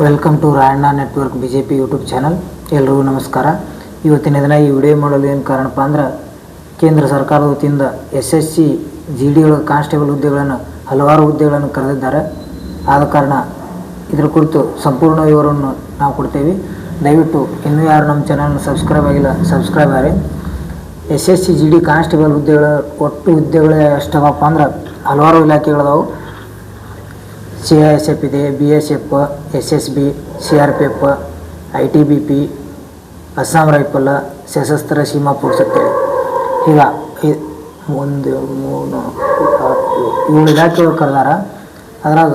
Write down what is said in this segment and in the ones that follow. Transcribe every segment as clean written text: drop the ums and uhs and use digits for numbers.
Welcome to Rayanna network BJP YouTube channel. ಎಲ್ರಿಗೂ ನಮಸ್ಕಾರ. ಇವತ್ತಿನ ದಿನ ಈ ವಿಡಿಯೋ ಮಾಡಲು ಏನು ಕಾರಣಪ್ಪ ಅಂದ್ರೆ, ಕೇಂದ್ರ ಸರ್ಕಾರದ ವತಿಯಿಂದ SSC GD ಒಳಗೆ ಕಾನ್ಸ್ಟೇಬಲ್ ಹುದ್ದೆಗಳನ್ನು ಹಲವಾರು ಹುದ್ದೆಗಳನ್ನು ಕರೆದಿದ್ದಾರೆ. ಆದ ಕಾರಣ ಇದರ ಕುರಿತು ಸಂಪೂರ್ಣ ವಿವರವನ್ನು ನಾವು ಕೊಡ್ತೇವೆ. ದಯವಿಟ್ಟು ಇನ್ನೂ ಯಾರು ನಮ್ಮ ಚಾನಲ್ನ ಸಬ್ಸ್ಕ್ರೈಬ್ ಆಗಿಲ್ಲ ಸಬ್ಸ್ಕ್ರೈಬ್ ಆಗಿ. SSC GD ಕಾನ್ಸ್ಟೇಬಲ್ ಹುದ್ದೆಗಳ ಒಟ್ಟು ಹುದ್ದೆಗಳು ಎಷ್ಟವಪ್ಪ ಅಂದ್ರೆ ಹಲವಾರು ಇಲಾಖೆಗಳದಾವು. CISF ಇದೆ, BSF, SSB, CRPF, ITBP, Assam rifle, ಸಶಸ್ತ್ರ ಸೀಮಾ ಪೊಲೀಸ್ ಅಂತೇಳಿ ಈಗ 1 3 4 7 ಇಲಾಖೆಗಳು ಕರೆದಾರ. ಅದ್ರಾಗ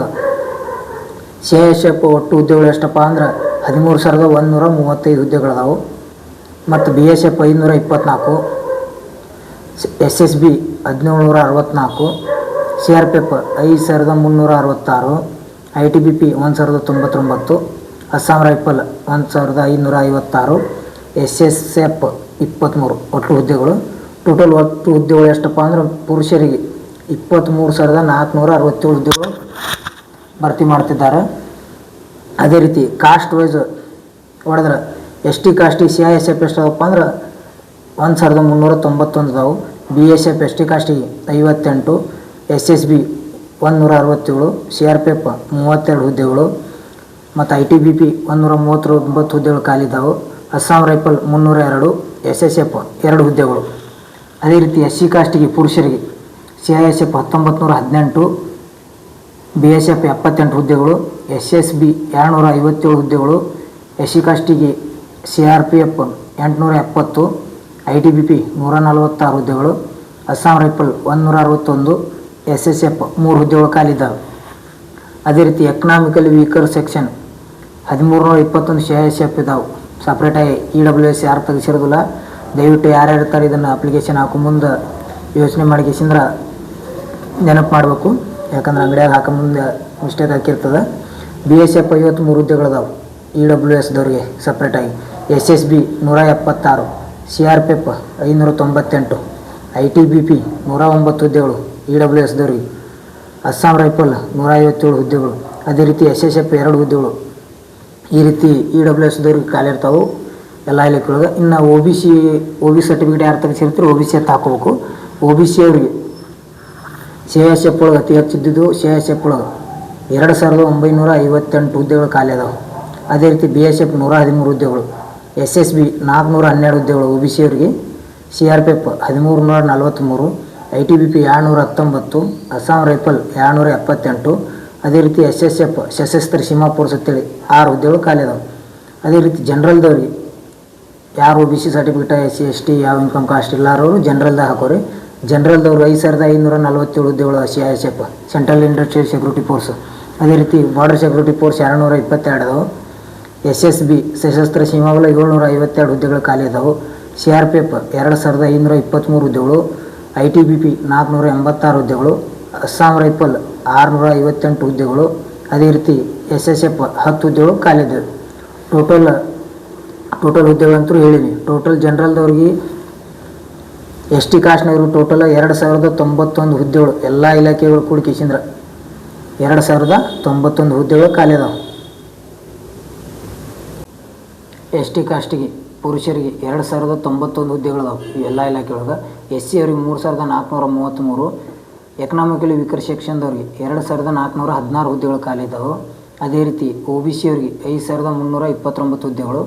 CISF ಒಟ್ಟು ಹುದ್ದೆಗಳು ಎಷ್ಟಪ್ಪ ಅಂದ್ರೆ 13,135 ಹುದ್ದೆಗಳದಾವು. ಮತ್ತು BSF 524, SSB 1,764, CRPF 5,366, ITBP 1,099, Assam rifle 1,556, SSF 23 ಒಟ್ಟು ಹುದ್ದೆಗಳು. ಟೋಟಲ್ ಒಟ್ಟು ಹುದ್ದೆಗಳು ಎಷ್ಟಪ್ಪ ಅಂದ್ರೆ ಪುರುಷರಿಗೆ 23,467 ಹುದ್ದೆಗಳು ಭರ್ತಿ ಮಾಡ್ತಿದ್ದಾರೆ. ಅದೇ ರೀತಿ ಕಾಸ್ಟ್ ವೈಸ್ ಹೊಡೆದ್ರೆ ST ಕಾಸ್ಟಿಗೆ CISF ಎಷ್ಟಪ್ಪ ಅಂದ್ರೆ 1,391 ಅದಾವು. BSF ST ಕಾಸ್ಟಿಗೆ 58, SSB 167, CRPF 32 ಹುದ್ದೆಗಳು ಮತ್ತು ITBP 139 ಹುದ್ದೆಗಳು ಖಾಲಿದ್ದಾವೆ. ಅಸ್ಸಾಂ ರೈಫಲ್ 302, SSF 2 ಹುದ್ದೆಗಳು. ಅದೇ ರೀತಿ SC ಕಾಸ್ಟಿಗೆ ಪುರುಷರಿಗೆ CISF 1918, BSF 78 ಹುದ್ದೆಗಳು, SSB 257 ಹುದ್ದೆಗಳು. SC ಕಾಸ್ಟಿಗೆ CRPF 870, ITBP 146 ಹುದ್ದೆಗಳು, ಅಸ್ಸಾಂ ರೈಫಲ್ 161, SSF 3 ಹುದ್ದೆಗಳು ಖಾಲಿದ್ದಾವೆ. ಅದೇ ರೀತಿ ಎಕನಾಮಿಕಲಿ ವೀಕರ್ ಸೆಕ್ಷನ್ 1321 CISF ಇದ್ದಾವೆ. ಸಪ್ರೇಟಾಗಿ EWS ಯಾರು ತೆಗೆಸಿರೋದಿಲ್ಲ. ದಯವಿಟ್ಟು ಯಾರ್ಯಾರು ಇರ್ತಾರೆ ಇದನ್ನು ಅಪ್ಲಿಕೇಶನ್ ಹಾಕೋ ಮುಂದೆ ಯೋಚನೆ ಮಾಡಿಕೆಸಿಂದ್ರೆ ನೆನಪು ಮಾಡಬೇಕು. ಯಾಕಂದ್ರೆ ಅಂಗಡಿಯಾಗ ಹಾಕೋ ಮುಂದೆ ಮಿಸ್ಟೇಕ್ ಹಾಕಿರ್ತದೆ. BSF 53 ಹುದ್ದೆಗಳದಾವೆ EWSದವ್ರಿಗೆ ಸಪ್ರೇಟಾಗಿ. SSB 176, CRPF 598, ITBP 109 ಹುದ್ದೆಗಳು EWSದವ್ರಿಗೆ. ಅಸ್ಸಾಂ ರೈಫಲ್ 157 ಹುದ್ದೆಗಳು. ಅದೇ ರೀತಿ SSF 2 ಹುದ್ದೆಗಳು. ಈ ರೀತಿ EWSದವ್ರಿಗೆ ಖಾಲಿ ಇರ್ತಾವೆ ಎಲ್ಲ ಇಲಾಖೆಯೊಳಗೆ. ಇನ್ನು OB ಸರ್ಟಿಫಿಕೇಟ್ ಯಾರು ತೆಗೆಸಿರ್ತೀರಿ OBC ಅಂತ ಹಾಕೋಬೇಕು. OBC ಅವರಿಗೆ CISF ಒಳಗೆ ಅತಿ ಹೆಚ್ಚಿದ್ದು CISF ಒಳಗೆ 2,958 ಹುದ್ದೆಗಳು ಖಾಲಿ ಅದಾವೆ. ಅದೇ ರೀತಿ BSF 113 ಹುದ್ದೆಗಳು, SSB 412 ಹುದ್ದೆಗಳು OBC ಅವರಿಗೆ, CRPF 1,343, ITBP 219, ಅಸ್ಸಾಂ ರೈಫಲ್ 278. ಅದೇ ರೀತಿ SSF ಸಶಸ್ತ್ರ ಸೀಮಾ ಪೊಲೀಸ್ ಅಂತೇಳಿ 6 ಹುದ್ದೆಗಳು ಖಾಲಿ ಅದಾವೆ. ಅದೇ ರೀತಿ ಜನರಲ್ದವ್ರಿಗೆ ಯಾರು OBC ಸರ್ಟಿಫಿಕೇಟ್ SC ST ಯಾವ ಇನ್ಕಮ್ ಕಾಸ್ಟ್ ಇಲ್ಲಾರವರು ಜನರಲ್ದಾಗ ಹಾಕೋರಿ. ಜನರಲ್ದವ್ರು 5,547 ಹುದ್ದೆಗಳು CISF central industrial security force. ಅದೇ ರೀತಿ ಬಾರ್ಡರ್ ಸೆಕ್ಯೂರಿಟಿ ಫೋರ್ಸ್ 222 ಅದಾವೆ. SSB ಸಶಸ್ತ್ರ ಸೀಮಾಬಲ 752 ಹುದ್ದೆಗಳು ಖಾಲಿ ಅದಾವೆ. CRPF 2,523 ಹುದ್ದೆಗಳು, ITBP 486 ಹುದ್ದೆಗಳು, ಅಸ್ಸಾಂ ರೈಫಲ್ 658 ಹುದ್ದೆಗಳು. ಅದೇ ರೀತಿ SSF 10 ಹುದ್ದೆಗಳು ಖಾಲಿ ಇದ್ದಾವೆ. ಟೋಟಲ್ ಹುದ್ದೆಗಳಂತೂ ಹೇಳಿವಿ. ಟೋಟಲ್ ಜನರಲ್ದವ್ರಿಗೆ ST ಕಾಸ್ಟ್ನವರು ಟೋಟಲ್ 2,091 ಹುದ್ದೆಗಳು ಎಲ್ಲ ಇಲಾಖೆಗಳು ಕೂಡಿಕೆಸಿಂದ್ರೆ 2,091 ಹುದ್ದೆಗಳು ಖಾಲಿ ಅದಾವೆ. ST ಕಾಸ್ಟಿಗೆ ಪುರುಷರಿಗೆ 2,091 ಹುದ್ದೆಗಳದಾವೆ ಎಲ್ಲ ಇಲಾಖೆಯೊಳಗೆ. SC ಅವ್ರಿಗೆ 3,433, ಎಕನಾಮಿಕಲಿ ವೀಕರ್ ಸೆಕ್ಷನ್ದವ್ರಿಗೆ 2,416 ಹುದ್ದೆಗಳು ಖಾಲಿ ಇದ್ದಾವೆ. ಅದೇ ರೀತಿ OBC ಅವ್ರಿಗೆ 5,329 ಹುದ್ದೆಗಳು,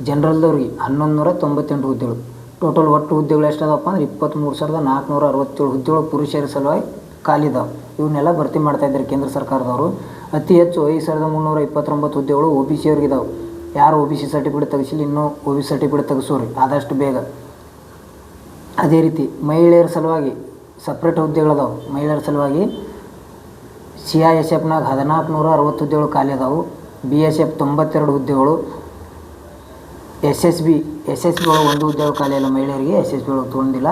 ಜನರಲ್ದವ್ರಿಗೆ 1,198 ಹುದ್ದೆಗಳು. ಟೋಟಲ್ ಒಟ್ಟು ಹುದ್ದೆಗಳು ಎಷ್ಟದಪ್ಪ ಅಂದ್ರೆ 23,467 ಹುದ್ದೆಗಳು ಪುರುಷರ ಸಲುವಾಗಿ ಖಾಲಿ ಇದ್ದಾವೆ. ಇವನ್ನೆಲ್ಲ ಭರ್ತಿ ಮಾಡ್ತಾಯಿದ್ದಾರೆ ಕೇಂದ್ರ ಸರ್ಕಾರದವರು. ಅತಿ ಹೆಚ್ಚು 5,329 ಹುದ್ದೆಗಳು OBC ಅವ್ರಿಗಿದ್ದಾವೆ. ಯಾರು OBC ಸರ್ಟಿಫಿಕೇಟ್ ತೆಗೆಸಿಲ್ಲ ಇನ್ನೂ OBC ಸರ್ಟಿಫಿಕೇಟ್ ತೆಗೆಸೋರಿ ಆದಷ್ಟು ಬೇಗ. ಅದೇ ರೀತಿ ಮಹಿಳೆಯರ ಸಲುವಾಗಿ ಸಪ್ರೇಟ್ ಹುದ್ದೆಗಳದಾವೆ. ಮಹಿಳೆಯರ ಸಲುವಾಗಿ CISFನಾಗ 1,460 ಹುದ್ದೆಗಳು ಖಾಲಿ ಅದಾವೆ. BSF 92 ಹುದ್ದೆಗಳು. SSB ಒಳಗೆ 1 ಹುದ್ದೆಗಳು ಖಾಲಿ ಇಲ್ಲ ಮಹಿಳೆಯರಿಗೆ. SSB ಒಳಗೆ ತೊಗೊಂಡಿಲ್ಲ.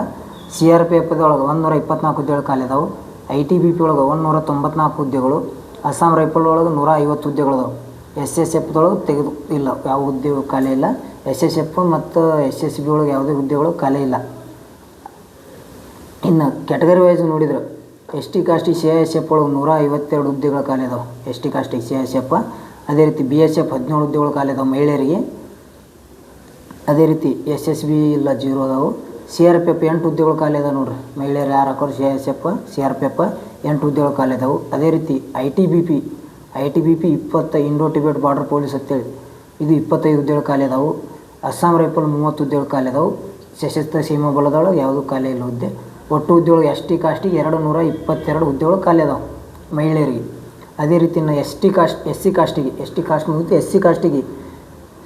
CRPFದೊಳಗೆ 124 ಹುದ್ದೆಗಳು ಖಾಲಿ ಅದಾವೆ. ITBP ಒಳಗೆ 194 ಹುದ್ದೆಗಳು. ಅಸ್ಸಾಂ ರೈಫಲ್ ಒಳಗೆ 150 ಹುದ್ದೆಗಳದಾವೆ. SSFದೊಳಗೆ ತೆಗೆದು ಇಲ್ಲ, ಯಾವ ಹುದ್ದೆಗಳು ಖಾಲಿ ಇಲ್ಲ. SSF ಮತ್ತು SSB ಒಳಗೆ ಯಾವುದೇ ಹುದ್ದೆಗಳು ಖಾಲಿ ಇಲ್ಲ. ಇನ್ನು ಕ್ಯಾಟಗರಿ ವೈಸ್ ನೋಡಿದ್ರೆ ST ಕಾಸ್ಟಿಗೆ CISF ಒಳಗೆ 152 ಹುದ್ದೆಗಳು ಖಾಲಿ ಅದಾವೆ. ST ಕಾಸ್ಟಿಗೆ CISF. ಅದೇ ರೀತಿ BSF 17 ಹುದ್ದೆಗಳು ಖಾಲಿ ಅದಾವೆ ಮಹಿಳೆಯರಿಗೆ. ಅದೇ ರೀತಿ SSB ಇಲ್ಲ 0 ಅದಾವೆ. CRPF 8 ಹುದ್ದೆಗಳು ಖಾಲಿ ಅದಾವೆ ನೋಡ್ರಿ, ಮಹಿಳೆಯರು ಯಾರು ಹಾಕೋರು CRPF 8 ಹುದ್ದೆಗಳು ಖಾಲಿ ಅದಾವೆ. ಅದೇ ರೀತಿ ITBP 20 Indo Tibet border police ಅಂತೇಳಿ ಇದು 25 ಹುದ್ದೆಗಳು ಖಾಲಿ ಅದಾವೆ. ಅಸ್ಸಾಂ ರೈಫಲ್ 30 ಹುದ್ದೆಗಳು ಖಾಲಿ ಅದಾವೆ. ಸಶಸ್ತ್ರ ಸೀಮಾ ಬಲದೊಳಗೆ ಯಾವುದೂ ಖಾಲಿ ಇಲ್ಲ ಹುದ್ದೆ. ಒಟ್ಟು ಹುದ್ದೆಗಳು ST ಕಾಸ್ಟಿಗೆ 222 ಹುದ್ದೆಗಳು ಖಾಲಿ ಅದಾವೆ ಮಹಿಳೆಯರಿಗೆ. ಅದೇ ರೀತಿ ಇನ್ನು SC ಕಾಸ್ಟ್ ಮುಗಿತು. SC ಕಾಸ್ಟಿಗೆ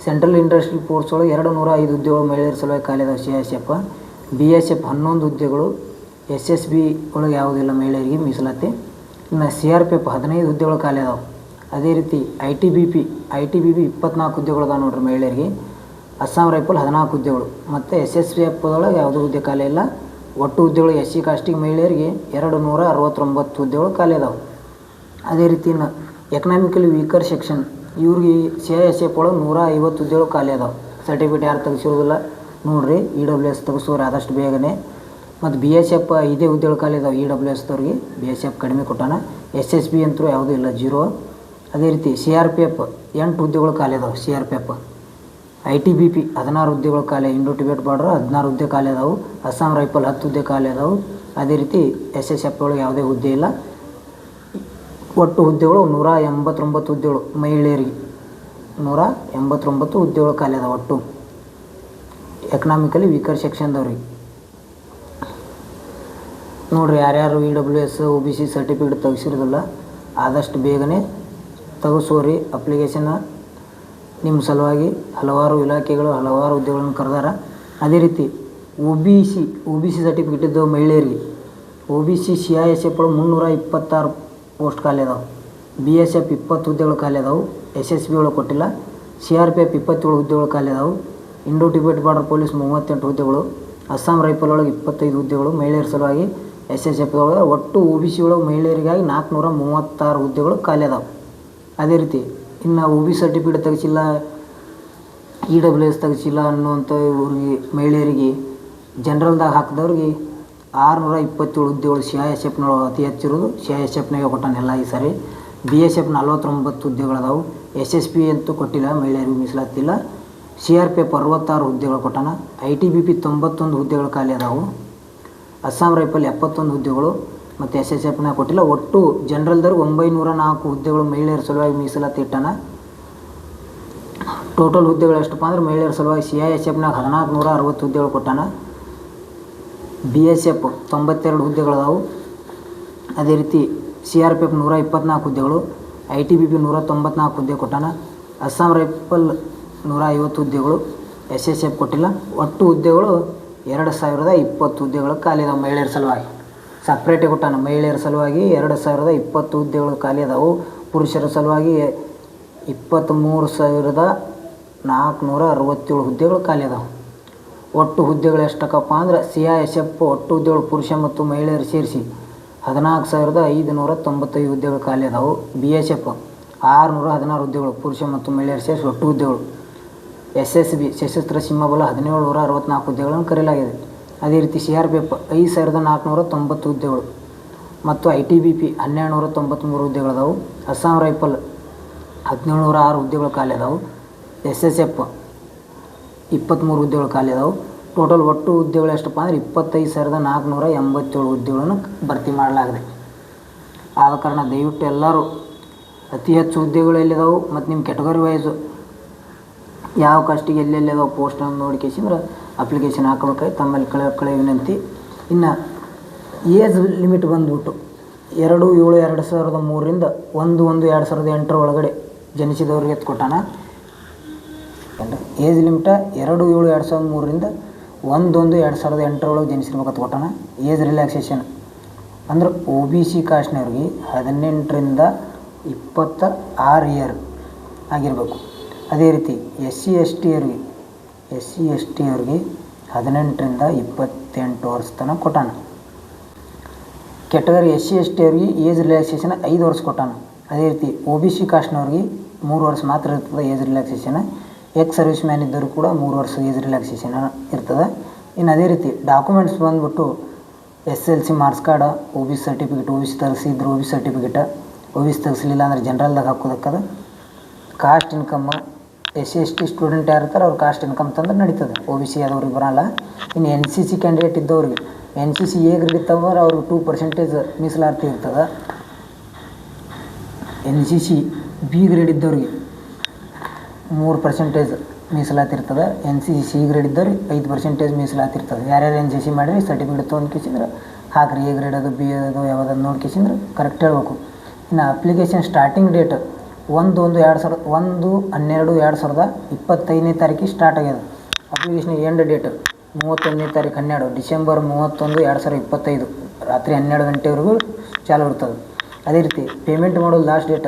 ಸೆಂಟ್ರಲ್ ಇಂಡಸ್ಟ್ರಿಯಲ್ ಫೋರ್ಸ್ ಒಳಗೆ 205 ಹುದ್ದೆಗಳು ಮಹಿಳೆಯರ ಸಲುವಾಗಿ ಖಾಲಿ ಅದಾವೆ CISF. BSF 11 ಹುದ್ದೆಗಳು. SSB ಒಳಗೆ ಯಾವುದಿಲ್ಲ ಮಹಿಳೆಯರಿಗೆ ಮೀಸಲಾತಿ. ಇನ್ನು CRPF 15 ಹುದ್ದೆಗಳು ಖಾಲಿ ಅದಾವೆ. ಅದೇ ರೀತಿ ITBP 24 ಹುದ್ದೆಗಳು ಅದಾವೆ ನೋಡ್ರಿ ಮಹಿಳೆಯರಿಗೆ. ಅಸ್ಸಾಂ ರೈಫಲ್ 14 ಹುದ್ದೆಗಳು ಮತ್ತು SSBF ಒಳಗೆ ಯಾವುದೂ ಹುದ್ದೆ ಖಾಲಿ ಇಲ್ಲ. ಒಟ್ಟು ಹುದ್ದೆಗಳು SC ಕಾಸ್ಟಿಗೆ ಮಹಿಳೆಯರಿಗೆ 269 ಹುದ್ದೆಗಳು ಖಾಲಿ ಅದಾವೆ. ಅದೇ ರೀತಿ ಇನ್ನು ಎಕನಾಮಿಕಲಿ ವೀಕರ್ ಸೆಕ್ಷನ್ ಇವ್ರಿಗೆ CISF ಒಳಗೆ 150 ಹುದ್ದೆಗಳು ಖಾಲಿ ಅದಾವೆ. ಸರ್ಟಿಫಿಕೇಟ್ ಯಾರು ತೆಗೆಸಿರೋದಿಲ್ಲ ನೋಡಿರಿ, EWS ತೆಗೆಸೋರು ಆದಷ್ಟು ಬೇಗನೆ. ಮತ್ತು BSF ಇದೇ ಹುದ್ದೆಗಳು ಖಾಲಿ ಅದಾವೆ EWSದವ್ರಿಗೆ. BSF ಕಡಿಮೆ ಕೊಟ್ಟಾನ. SSB ಅಂತೂ ಯಾವುದೂ ಇಲ್ಲ 0. ಅದೇ ರೀತಿ CRPF 8 ಹುದ್ದೆಗಳು ಖಾಲಿ ಅದಾವೆ CRPF. ITBP 16 ಹುದ್ದೆಗಳು ಖಾಲಿ, ಇಂಡೋ ಟಿಬೆಟ್ ಬಾರ್ಡರ್ 16 ಹುದ್ದೆ ಖಾಲಿ ಅದಾವೆ. ಅಸ್ಸಾಂ ರೈಫಲ್ 10 ಹುದ್ದೆ ಖಾಲಿ ಅದಾವೆ. ಅದೇ ರೀತಿ SSF ಒಳಗೆ ಯಾವುದೇ ಹುದ್ದೆ ಇಲ್ಲ. ಒಟ್ಟು ಹುದ್ದೆಗಳು 189 ಹುದ್ದೆಗಳು ಮಹಿಳೆಯರಿಗೆ 189 ಹುದ್ದೆಗಳು ಖಾಲಿ ಅದಾವೆ ಒಟ್ಟು ಎಕನಾಮಿಕಲಿ ವೀಕರ್ ಸೆಕ್ಷನ್ದವ್ರಿಗೆ. ನೋಡಿರಿ, ಯಾರ್ಯಾರು EWS OBC ಸರ್ಟಿಫಿಕೇಟ್ ತೆಗೆಸಿರೋದಿಲ್ಲ ಆದಷ್ಟು ಬೇಗನೆ ತೆಗೆಸೋರಿ. ಅಪ್ಲಿಕೇಶನ್ ನಿಮ್ಮ ಸಲುವಾಗಿ ಹಲವಾರು ಇಲಾಖೆಗಳು ಹಲವಾರು ಹುದ್ದೆಗಳನ್ನು ಕರೆದಾರ. ಅದೇ ರೀತಿ OBC ಸರ್ಟಿಫಿಕೇಟ್ ಇದ್ದವು ಮಹಿಳೆಯರಿಗೆ OBC CISF ಒಳಗೆ 326 ಪೋಸ್ಟ್ ಖಾಲಿ ಅದಾವೆ. BSF 20 ಹುದ್ದೆಗಳು ಖಾಲಿ ಅದಾವೆ. SSB ಒಳಗೆ ಕೊಟ್ಟಿಲ್ಲ. CRPF 27 ಹುದ್ದೆಗಳು ಖಾಲಿ ಅದಾವೆ. ಇಂಡೋ ಟಿಬೆಟ್ ಬಾರ್ಡರ್ ಪೊಲೀಸ್ 38 ಹುದ್ದೆಗಳು. ಅಸ್ಸಾಂ ರೈಫಲ್ ಒಳಗೆ 25 ಹುದ್ದೆಗಳು ಮಹಿಳೆಯರ ಸಲುವಾಗಿ. SSF ಒಳಗೆ ಒಟ್ಟು OBC ಒಳಗೆ ಮಹಿಳೆಯರಿಗಾಗಿ 436 ಹುದ್ದೆಗಳು ಖಾಲಿ ಅದಾವೆ. ಅದೇ ರೀತಿ ಇನ್ನು OBC ಸರ್ಟಿಫಿಕೇಟ್ ತೆಗೆಸಿಲ್ಲ, EWS ತೆಗೆಸಿಲ್ಲ ಅನ್ನುವಂಥ ಇವ್ರಿಗೆ ಮಹಿಳೆಯರಿಗೆ ಜನರಲ್ದಾಗ ಹಾಕಿದವ್ರಿಗೆ 627 ಹುದ್ದೆಗಳು CISFನೊಳಗೆ ಅತಿ ಹೆಚ್ಚಿರೋದು CISFನಾಗೆ ಕೊಟ್ಟಾನೆಲ್ಲ ಈ ಸಾರಿ. BSF 49 ಹುದ್ದೆಗಳದಾವೆ. SSB ಅಂತೂ ಕೊಟ್ಟಿಲ್ಲ, ಮಹಿಳೆಯರಿಗೆ ಮೀಸಲಾತಿಲ್ಲ. CRPF 66 ಹುದ್ದೆಗಳು ಕೊಟ್ಟಾನ. ITBP 91 ಹುದ್ದೆಗಳು ಖಾಲಿ ಅದಾವೆ. ಅಸ್ಸಾಂ ರೈಫಲ್ 71 ಹುದ್ದೆಗಳು ಮತ್ತು SSFನಾಗ ಕೊಟ್ಟಿಲ್ಲ. ಒಟ್ಟು ಜನರಲ್ದವ್ರಿಗೆ 904 ಹುದ್ದೆಗಳು ಮಹಿಳೆಯರ ಸಲುವಾಗಿ ಮೀಸಲಾತಿ ಇಟ್ಟಾನ. ಟೋಟಲ್ ಹುದ್ದೆಗಳು ಎಷ್ಟಪ್ಪ ಅಂದ್ರೆ ಮಹಿಳೆಯರ ಸಲುವಾಗಿ CISFನಾಗ 1460 ಹುದ್ದೆಗಳು ಕೊಟ್ಟಾನ. BSF 92 ಹುದ್ದೆಗಳದಾವು. ಅದೇ ರೀತಿ CRPF 124 ಹುದ್ದೆಗಳು. ITBP 194 ಹುದ್ದೆ ಕೊಟ್ಟಾನ. ಅಸ್ಸಾಂ ರೈಫಲ್ 150 ಹುದ್ದೆಗಳು. SSF ಕೊಟ್ಟಿಲ್ಲ. ಒಟ್ಟು ಹುದ್ದೆಗಳು 2020 ಹುದ್ದೆಗಳು ಖಾಲಿ ಅದಾವೆ ಮಹಿಳೆಯರ ಸಲುವಾಗಿ. ಸಪ್ರೇಟೇ ಕೊಟ್ಟಾನ. ಮಹಿಳೆಯರ ಸಲುವಾಗಿ 2020 ಹುದ್ದೆಗಳು ಖಾಲಿ ಅದಾವು. ಪುರುಷರ ಸಲುವಾಗಿ 23,467 ಹುದ್ದೆಗಳು ಖಾಲಿ ಅದಾವೆ. ಒಟ್ಟು ಹುದ್ದೆಗಳು ಎಷ್ಟಕ್ಕಪ್ಪ ಅಂದ್ರೆ CISF ಒಟ್ಟು ಹುದ್ದೆಗಳು ಪುರುಷ ಮತ್ತು ಮಹಿಳೆಯರು ಸೇರಿಸಿ 14,595 ಹುದ್ದೆಗಳು ಖಾಲಿ ಅದಾವೆ. BSF 616 ಹುದ್ದೆಗಳು ಪುರುಷ ಮತ್ತು ಮಹಿಳೆಯರು ಸೇರಿಸಿ ಒಟ್ಟು ಹುದ್ದೆಗಳು. SSB ಸಶಸ್ತ್ರ ಸೀಮಾ ಬಲ 1764 ಹುದ್ದೆಗಳನ್ನು ಕರೆಯಲಾಗಿದೆ. ಅದೇ ರೀತಿ CRPF 5,490 ಹುದ್ದೆಗಳು ಮತ್ತು ITBP 1293 ಹುದ್ದೆಗಳದಾವು. ಅಸ್ಸಾಂ ರೈಫಲ್ 1706 ಹುದ್ದೆಗಳು ಖಾಲಿ ಅದಾವು. SSF 23 ಹುದ್ದೆಗಳು ಖಾಲಿ ಅದಾವು. ಟೋಟಲ್ ಒಟ್ಟು ಹುದ್ದೆಗಳು ಎಷ್ಟಪ್ಪ ಅಂದರೆ 25,487 ಹುದ್ದೆಗಳನ್ನು ಭರ್ತಿ ಮಾಡಲಾಗಿದೆ. ಆದ ಕಾರಣ ದಯವಿಟ್ಟು ಎಲ್ಲರೂ ಅತಿ ಹೆಚ್ಚು ಹುದ್ದೆಗಳು ಎಲ್ಲಿದಾವೆ ಮತ್ತು ನಿಮ್ಮ ಕ್ಯಾಟಗರಿ ವೈಸು ಯಾವ ಕಾಸ್ಟಿಗೆ ಎಲ್ಲೆಲ್ಲಿ ಅದಾವೆ ಪೋಸ್ಟನ್ನು ನೋಡ್ಕೇಸಿಂದ್ರೆ ಅಪ್ಲಿಕೇಶನ್ ಹಾಕಬೇಕಾಗಿ ತಮ್ಮಲ್ಲಿ ಕಳೆ ವಿನಂತಿ. ಇನ್ನು ಏಜ್ ಲಿಮಿಟ್ ಬಂದುಬಿಟ್ಟು 2/7/2003ರಿಂದ 1/1/2008 ಒಳಗಡೆ ಜನಿಸಿದವ್ರಿಗೆ ಕೊಟ್ಟಾನ. ಏಜ್ ಲಿಮಿಟ 2/7/2003ರಿಂದ 1/1/2008 ಒಳಗೆ ಜನಿಸಿರ್ಬೇಕಂತ ಕೊಟ್ಟಾನ. ಏಜ್ ರಿಲ್ಯಾಕ್ಸೇಷನ್ ಅಂದ್ರೆ OBC ಕಾಸ್ಟ್ನವ್ರಿಗೆ 18ರಿಂದ 26 ಇಯರ್ ಆಗಿರಬೇಕು. ಅದೇ ರೀತಿ SC ST ಅವ್ರಿಗೆ 18ರಿಂದ 28 ವರ್ಷ ತನಕ ಕೊಟ್ಟಾನ. ಕ್ಯಾಟಗರಿ SC ST ಅವ್ರಿಗೆ ಏಜ್ ರಿಲ್ಯಾಕ್ಸೇಷನ್ 5 ವರ್ಷ ಕೊಟ್ಟಾನ. ಅದೇ ರೀತಿ OBC ಕಾಸ್ಟ್ನವ್ರಿಗೆ 3 ವರ್ಷ ಮಾತ್ರ ಇರ್ತದೆ age relaxation. Ex service man ಇದ್ದರೂ ಕೂಡ 3 ವರ್ಷ ಏಜ್ ರಿಲ್ಯಾಕ್ಸೇಷನ್ ಇರ್ತದೆ. ಇನ್ನು ಅದೇ ರೀತಿ ಡಾಕ್ಯುಮೆಂಟ್ಸ್ ಬಂದುಬಿಟ್ಟು SLC marks card, OBC certificate, OBC ತೆಗೆಸಿದ್ರು OBC certificate, OBC ತೆಗೆಸಲಿಲ್ಲ ಅಂದರೆ ಜನರಲ್ದಾಗ ಹಾಕೋದಕ್ಕದ ಕಾಸ್ಟ್ ಇನ್ಕಮ್ SC ಸ್ಟೂಡೆಂಟ್ ಯಾರು ಇರ್ತಾರೆ ಅವ್ರು ಕಾಸ್ಟ್ ಇನ್ಕಮ್ ತಂದ್ರೆ ನಡೀತದೆ. OBC ಆದವ್ರಿಗೆ ಬರೋಲ್ಲ. ಇನ್ನು NCC ಕ್ಯಾಂಡಿಡೇಟ್ ಇದ್ದವ್ರಿಗೆ NCC A ಗ್ರೇಡ್ ಇತ್ತಂದ್ರೆ ಅವ್ರಿಗೆ 2% ಮೀಸಲಾತಿ ಇರ್ತದೆ. NCC B ಗ್ರೇಡ್ ಇದ್ದವ್ರಿಗೆ 3% ಮೀಸಲಾತಿ ಇರ್ತದೆ. NCC C ಗ್ರೇಡ್ ಇದ್ದವ್ರಿಗೆ 5% ಮೀಸಲಾತಿ ಇರ್ತದೆ. ಯಾರ್ಯಾರು NCC ಮಾಡಿರಿ ಸರ್ಟಿಫಿಕೇಟ್ ತೊಗೊಂಡ್ಕಿಸಿದ್ರೆ ಹಾಕ್ರಿ. A ಗ್ರೇಡ್ ಅದು B ಅದು ಯಾವುದನ್ನು ನೋಡ್ಕಿಸಿದ್ರೆ ಕರೆಕ್ಟ್ ಹೇಳ್ಬೇಕು. ಇನ್ನು ಅಪ್ಲಿಕೇಶನ್ ಸ್ಟಾರ್ಟಿಂಗ್ ಡೇಟ್ 1/12/2025 ತಾರೀಕಿಗೆ ಸ್ಟಾರ್ಟ್ ಆಗ್ಯದ. ಅಪ್ಲಿಕೇಶನ್ ಎಂಡ್ ಡೇಟ್ 31ನೇ ತಾರೀಕು 12 ಡಿಸೆಂಬರ್ 31, 2025 ರಾತ್ರಿ 12 ಗಂಟೆವರೆಗೂ ಚಾಲು ಇರ್ತದೆ. ಅದೇ ರೀತಿ ಪೇಮೆಂಟ್ ಮಾಡೋದು ಲಾಸ್ಟ್ ಡೇಟ್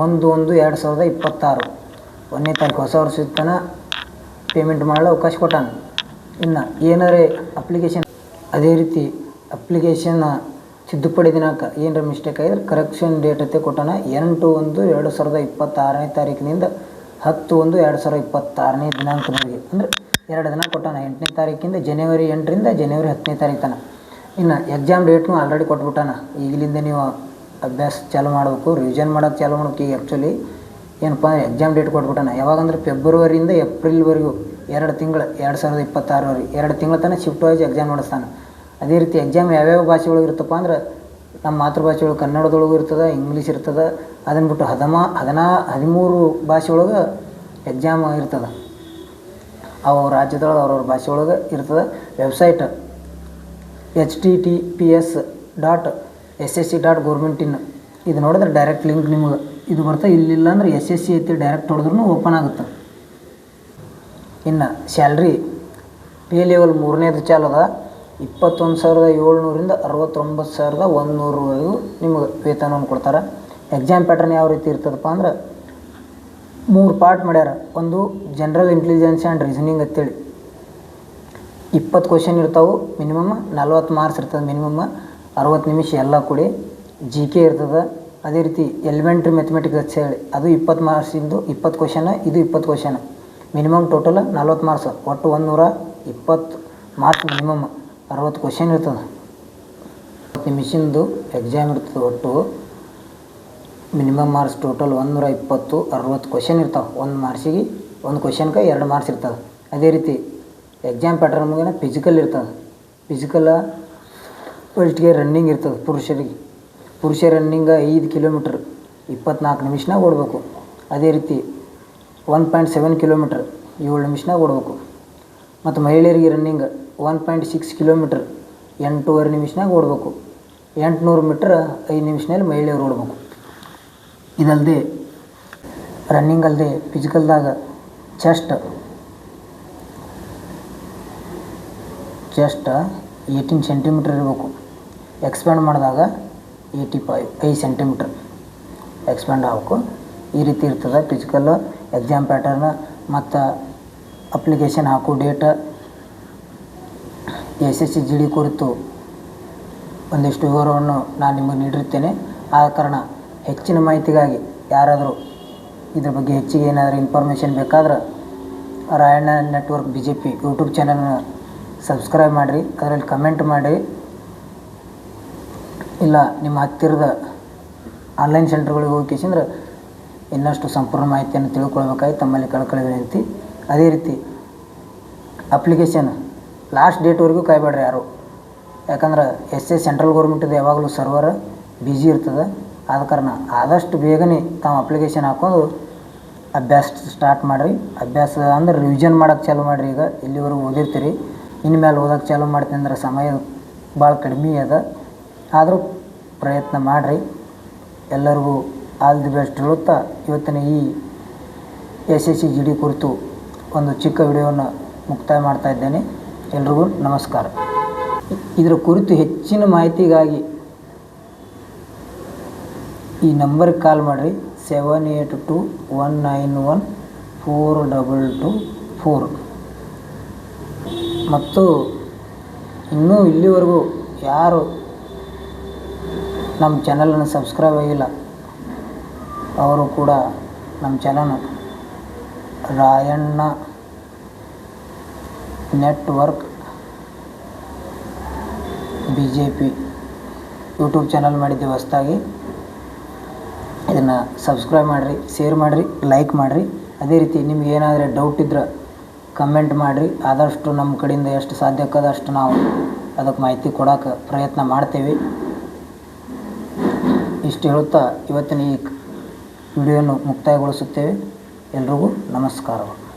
1/1/2026 1ನೇ ತಾರೀಕು ಹೊಸ ವರ್ಷದ ತನಕ ಪೇಮೆಂಟ್ ಮಾಡಲು ಅವಕಾಶ ಕೊಟ್ಟಾನ. ಇನ್ನು ಏನಾರೇ ಅಪ್ಲಿಕೇಶನ್ ಅದೇ ರೀತಿ ಅಪ್ಲಿಕೇಶನ್ ತಿದ್ದುಪಡಿ ದಿನಾಂಕ ಏನರ ಮಿಸ್ಟೇಕ್ ಆಗಿದ್ರೆ ಕರೆಕ್ಷನ್ ಡೇಟ್ ಅಂತ ಕೊಟ್ಟಾನ. 8/1/2026 ತಾರೀಕಿನಿಂದ 10/1/2026 ದಿನಾಂಕದವರೆಗೆ ಅಂದರೆ 2 ದಿನ ಕೊಟ್ಟಾನ. 8ನೇ ತಾರೀಕಿಂದ ಜನವರಿ 8ರಿಂದ ಜನವರಿ 10ನೇ ತಾರೀಕು ತನಕ. ಇನ್ನು ಎಕ್ಸಾಮ್ ಡೇಟ್ನು ಆಲ್ರೆಡಿ ಕೊಟ್ಬಿಟ್ಟಾನ. ಈಗಲಿಂದ ನೀವು ಅಭ್ಯಾಸ ಚಾಲು ಮಾಡಬೇಕು, ರಿವಿಷನ್ ಮಾಡೋಕ್ಕೆ ಚಾಲು ಮಾಡ್ಬೇಕು. ಈಗ ಆ್ಯಕ್ಚುಲಿ ಏನಪ್ಪ ಅಂದರೆ ಎಕ್ಸಾಮ್ ಡೇಟ್ ಕೊಟ್ಬಿಟ್ಟಾನ. ಯಾವಾಗಂದ್ರೆ ಫೆಬ್ರವರಿಯಿಂದ ಏಪ್ರಿಲ್ವರೆಗೂ 2 ತಿಂಗಳು 2026ವರೆಗೆ 2 ತಿಂಗಳ ತನಕ ಶಿಫ್ಟ್ ವೈಸ್ ಎಕ್ಸಾಮ್ ನಡೆಸ್ತಾನೆ. ಅದೇ ರೀತಿ ಎಕ್ಸಾಮ್ ಯಾವ್ಯಾವ ಭಾಷೆ ಒಳಗೆ ಇರುತ್ತಪ್ಪ ಅಂದ್ರೆ ನಮ್ಮ ಮಾತೃಭಾಷೆ ಒಳಗೆ ಕನ್ನಡದೊಳಗೂ ಇರ್ತದೆ, ಇಂಗ್ಲೀಷ್ ಇರ್ತದೆ. ಅದನ್ನು ಬಿಟ್ಟು 13 ಭಾಷೆ ಒಳಗೆ ಎಕ್ಸಾಮ್ ಇರ್ತದೆ. ಅವು ರಾಜ್ಯದೊಳಗೆ ಅವ್ರವ್ರ ಭಾಷೆ ಒಳಗೆ ಇರ್ತದೆ. ವೆಬ್ಸೈಟ್ https://ssc.government.in ಇದು ನೋಡಿದ್ರೆ ಡೈರೆಕ್ಟ್ ಲಿಂಕ್ ನಿಮಗೆ ಇದು ಬರ್ತದೆ. ಇಲ್ಲಿಲ್ಲ ಅಂದ್ರೆ SSC ಐತಿ ಡೈರೆಕ್ಟ್ ಹೊಡೆದ್ರೂ ಓಪನ್ ಆಗುತ್ತೆ. ಇನ್ನು ಸ್ಯಾಲ್ರಿ ಪೇ ಲೆವೆಲ್ 3ನೇದು ಚಾಲು ಅದ. 21,700ರಿಂದ 69,100ವರೆಗೂ ನಿಮಗೆ ವೇತನವನ್ನು ಕೊಡ್ತಾರೆ. ಎಕ್ಸಾಮ್ ಪ್ಯಾಟರ್ನ್ ಯಾವ ರೀತಿ ಇರ್ತದಪ್ಪ ಅಂದ್ರೆ 3 ಪಾರ್ಟ್ ಮಾಡ್ಯಾರ. ಒಂದು ಜನರಲ್ ಇಂಟೆಲಿಜೆನ್ಸ್ ಆ್ಯಂಡ್ ರೀಸನಿಂಗ್ ಅಂತೇಳಿ 20 ಕ್ವಶನ್ ಇರ್ತಾವೆ. ಮಿನಿಮಮ್ 40 ಮಾರ್ಕ್ಸ್ ಇರ್ತದೆ. ಮಿನಿಮಮ್ 60 ನಿಮಿಷ ಎಲ್ಲ ಕೂಡಿ. GK ಇರ್ತದೆ. ಅದೇ ರೀತಿ ಎಲಿಮೆಂಟ್ರಿ ಮ್ಯಾಥಮೆಟಿಕ್ಸ್ ಹೇಳಿ ಅದು 20 ಮಾರ್ಕ್ಸಿಂದು 20 ಕ್ವಶನ್, ಇದು 20 ಕ್ವಶನ್. Minimum total 40 marks. ಒಟ್ಟು 120 ಮಾರ್ಕ್ಸ್ ಮಿನಿಮಮ್. 60 ಕ್ವಶನ್ ಇರ್ತದೆ. 60 ನಿಮಿಷದ್ದು ಎಕ್ಸಾಮ್ ಇರ್ತದೆ. ಒಟ್ಟು ಮಿನಿಮಮ್ ಮಾರ್ಕ್ಸ್ ಟೋಟಲ್ 120. 60 ಕ್ವಶನ್ ಇರ್ತಾವೆ. 1 ಮಾರ್ಕ್ಸಿಗೆ 1 ಕ್ವಶನ್ಗೆ 2 ಮಾರ್ಕ್ಸ್ ಇರ್ತದೆ. ಅದೇ ರೀತಿ ಎಕ್ಸಾಮ್ ಪ್ಯಾಟರ್ನ್ ಮುಗಿನ ಫಿಸಿಕಲ್ ಇರ್ತದೆ. ಫಿಸಿಕಲ್ ಫಸ್ಟ್ಗೆ ರನ್ನಿಂಗ್ ಇರ್ತದೆ. ಪುರುಷ ರನ್ನಿಂಗ್ 5 ಕಿಲೋಮೀಟ್ರ್ 24 ನಿಮಿಷನಾಗ ಓಡಬೇಕು. ಅದೇ ರೀತಿ 1.7 ಕಿಲೋಮೀಟ್ರ್ 7 ನಿಮಿಷನಾಗ ಓಡಬೇಕು. ಮತ್ತು ಮಹಿಳೆಯರಿಗೆ ರನ್ನಿಂಗ್ 1.6 ಕಿಲೋಮೀಟ್ರ್ 8.5 ನಿಮಿಷನಾಗ ಓಡಬೇಕು. 800 ಮೀಟ್ರ್ 5 ನಿಮಿಷನಲ್ಲಿ ಮಹಿಳೆಯರು ಓಡಬೇಕು. ಇದಲ್ಲದೆ ರನ್ನಿಂಗ್ ಅಲ್ಲದೆ ಫಿಸಿಕಲ್ದಾಗ ಚೆಸ್ಟ್ 18 ಸೆಂಟಿಮೀಟ್ರ್ ಇರಬೇಕು. ಎಕ್ಸ್ಪ್ಯಾಂಡ್ ಮಾಡಿದಾಗ 5 ಸೆಂಟಿಮೀಟ್ರ್ ಎಕ್ಸ್ಪ್ಯಾಂಡ್ ಆಗಬೇಕು. ಈ ರೀತಿ ಇರ್ತದೆ ಫಿಸಿಕಲ್ ಎಕ್ಸಾಮ್ ಪ್ಯಾಟರ್ನ್. ಮತ್ತು ಅಪ್ಲಿಕೇಶನ್ ಹಾಕೋ ಡೇಟ್ SSC GD ಕುರಿತು ಒಂದಿಷ್ಟು ವಿವರವನ್ನು ನಾನು ನಿಮಗೆ ನೀಡಿರುತ್ತೇನೆ. ಆದ ಕಾರಣ ಹೆಚ್ಚಿನ ಮಾಹಿತಿಗಾಗಿ ಯಾರಾದರೂ ಇದ್ರ ಬಗ್ಗೆ ಹೆಚ್ಚಿಗೆ ಏನಾದರೂ ಇನ್ಫಾರ್ಮೇಷನ್ ಬೇಕಾದ್ರೆ ರಾಯಣ್ಣ ನೆಟ್ವರ್ಕ್ BJP ಯೂಟ್ಯೂಬ್ ಚಾನಲ್ನ ಸಬ್ಸ್ಕ್ರೈಬ್ ಮಾಡಿರಿ. ಅದರಲ್ಲಿ ಕಮೆಂಟ್ ಮಾಡಿ. ಇಲ್ಲ ನಿಮ್ಮ ಹತ್ತಿರದ ಆನ್ಲೈನ್ ಸೆಂಟರ್ಗಳಿಗೆ ಹೋಗಿಸಿದ್ರೆ ಇನ್ನಷ್ಟು ಸಂಪೂರ್ಣ ಮಾಹಿತಿಯನ್ನು ತಿಳ್ಕೊಳ್ಬೇಕಾಗಿ ತಮ್ಮಲ್ಲಿ ಕಳಕಳಿ ವಿನಂತಿ. ಅದೇ ರೀತಿ ಅಪ್ಲಿಕೇಶನ್ ಲಾಸ್ಟ್ ಡೇಟ್ವರೆಗೂ ಕಾಯಬೇಡ್ರಿ ಯಾರು. ಯಾಕಂದ್ರೆ ಸೆಂಟ್ರಲ್ ಗೌರ್ಮೆಂಟದು ಯಾವಾಗಲೂ ಸರ್ವರ್ ಬಿಜಿ ಇರ್ತದೆ. ಆದ ಕಾರಣ ಆದಷ್ಟು ಬೇಗನೆ ತಾವು ಅಪ್ಲಿಕೇಶನ್ ಹಾಕೋದು ಅಭ್ಯಾಸ ಸ್ಟಾರ್ಟ್ ಮಾಡಿರಿ. ಅಭ್ಯಾಸ ಅಂದ್ರೆ ರಿವಿಷನ್ ಮಾಡೋಕ್ಕೆ ಚಾಲು ಮಾಡಿರಿ. ಈಗ ಇಲ್ಲಿವರೆಗೂ ಓದಿರ್ತೀರಿ, ಇನ್ಮೇಲೆ ಓದೋಕ್ಕೆ ಚಾಲು ಮಾಡ್ತೀನಿ ಅಂದ್ರೆ ಸಮಯ ಭಾಳ ಕಡಿಮೆ ಅದ. ಆದರೂ ಪ್ರಯತ್ನ ಮಾಡಿರಿ. ಎಲ್ಲರಿಗೂ ಆಲ್ ದಿ ಬೆಸ್ಟ್ ಹೇಳುತ್ತಾ ಇವತ್ತಿನ ಈ SSC GD ಕುರಿತು ಒಂದು ಚಿಕ್ಕ ವಿಡಿಯೋವನ್ನು ಮುಕ್ತಾಯ ಮಾಡ್ತಾ ಇದ್ದೇನೆ. ಎಲ್ರಿಗೂ ನಮಸ್ಕಾರ. ಇದರ ಕುರಿತು ಹೆಚ್ಚಿನ ಮಾಹಿತಿಗಾಗಿ ಈ ನಂಬರ್ಗೆ ಕಾಲ್ ಮಾಡಿರಿ 7821914224. ಮತ್ತು ಇನ್ನೂ ಇಲ್ಲಿವರೆಗೂ ಯಾರು ನಮ್ಮ ಚಾನಲನ್ನು ಸಬ್ಸ್ಕ್ರೈಬ್ ಆಗಿಲ್ಲ ಅವರು ಕೂಡ ನಮ್ಮ channel Rayanna network BJP YouTube channel ಮಾಡಿದ್ದೀವಿ ಹೊಸದಾಗಿ. ಇದನ್ನು ಸಬ್ಸ್ಕ್ರೈಬ್ ಮಾಡಿರಿ, ಶೇರ್ ಮಾಡಿರಿ, ಲೈಕ್ ಮಾಡಿರಿ. ಅದೇ ರೀತಿ ನಿಮ್ಗೆ ಏನಾದರೂ ಡೌಟ್ ಇದ್ರೆ ಕಮೆಂಟ್ ಮಾಡಿರಿ. ಆದಷ್ಟು ನಮ್ಮ ಕಡೆಯಿಂದ ಎಷ್ಟು ಸಾಧ್ಯ ಅಷ್ಟು ನಾವು ಅದಕ್ಕೆ ಮಾಹಿತಿ ಕೊಡೋಕೆ ಪ್ರಯತ್ನ ಮಾಡ್ತೇವೆ. ಇಷ್ಟು ಹೇಳುತ್ತಾ ಇವತ್ತಿನ ಈ ವಿಡಿಯೋವನ್ನು ಮುಕ್ತಾಯಗೊಳಿಸುತ್ತೇವೆ. ಎಲ್ರಿಗೂ ನಮಸ್ಕಾರಗಳು.